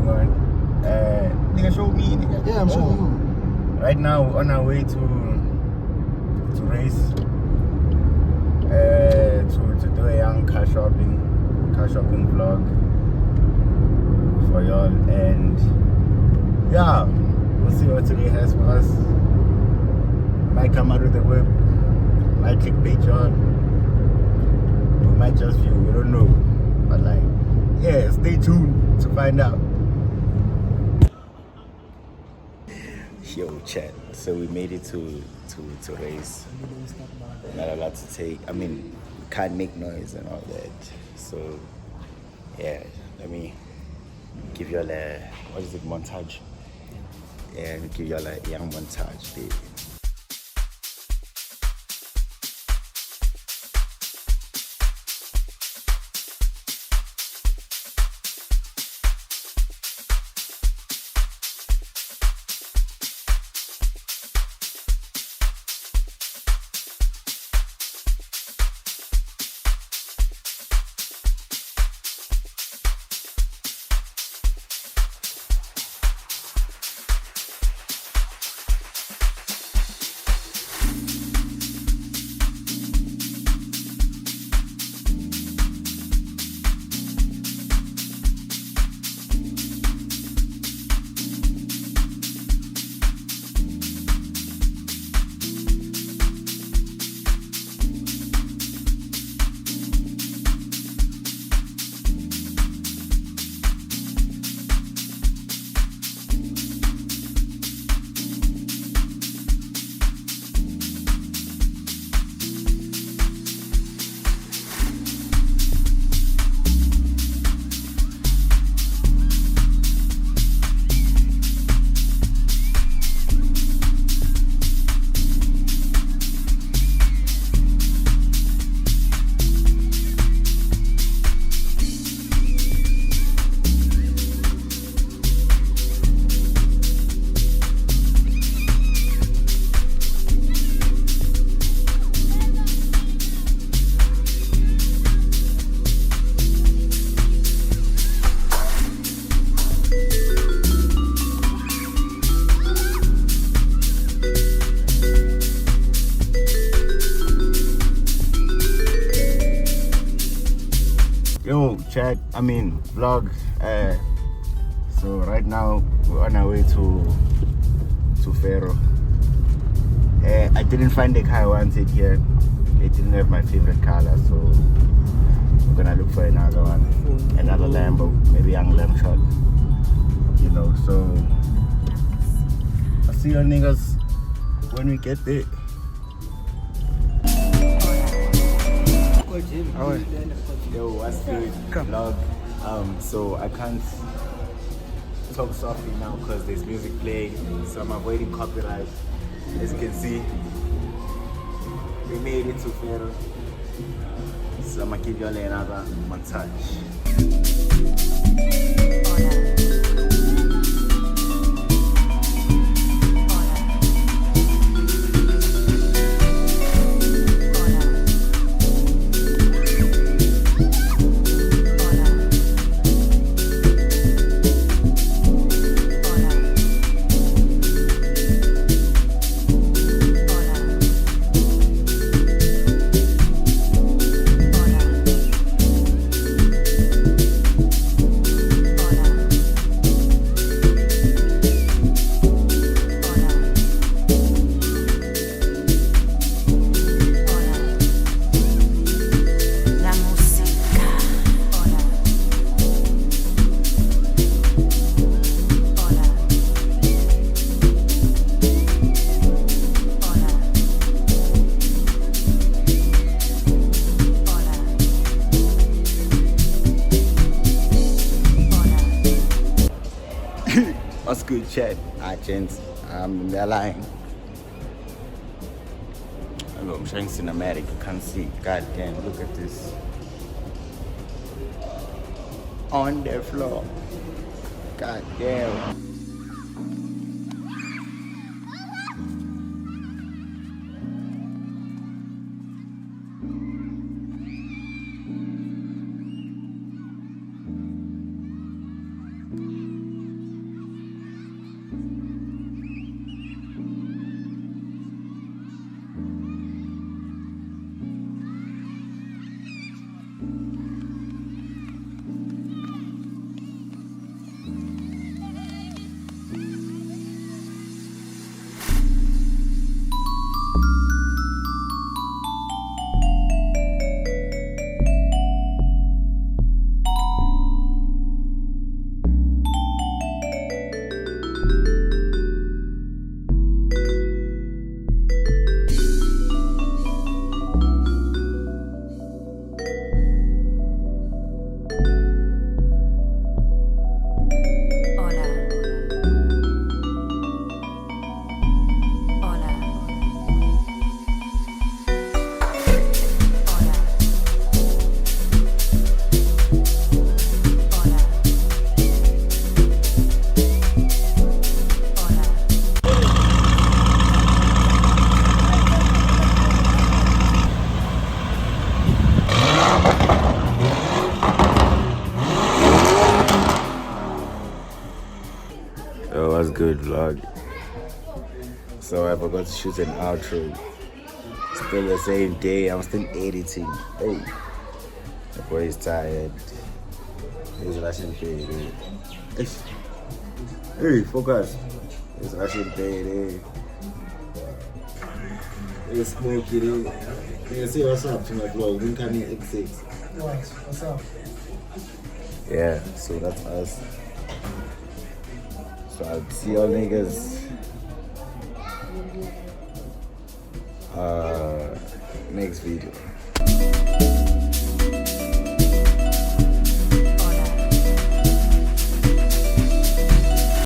going on. Nigga, show me. Nigga. Yeah, I'm showing you. Right now, we're on our way to race. To do a young car shopping vlog for y'all, and yeah, we'll see what today has for us. Might come out with a whip, might click Patreon, we might just view, we don't know, but like, yeah, stay tuned to find out. Yo, chat, so we made it to race. Not allowed to take, I mean, can't make noise and all that, so yeah, let me give y'all a, what is it, montage? Yeah, give y'all a young montage, babe. Yo, chat, I mean vlog. So right now we're on our way to Pharoah. I didn't find the car I wanted here. It didn't have my favorite color, so we're gonna look for another one, another Lambo, maybe young lamb truck. You know, so I'll see you niggas when we get there. Yo, what's good? Vlog. So I can't talk softly now because there's music playing, so I'm avoiding copyright. As you can see, we made it to Pharoah, so I'm gonna give y'all another montage. What's good, chat? Gents, I'm the line. Hello, I'm showing cinematic. You can't see. God damn, look at this. On the floor. God damn. stupid vlog. So I forgot to shoot an outro. Still the same day, I'm still editing. Hey, the boy is tired. He's rushing baby. Hey, focus. He's rushing baby. He's smoking. You say what's up to my vlog? When can you X6? What's up? Yeah, so that's us. So I'll see y'all niggas next video.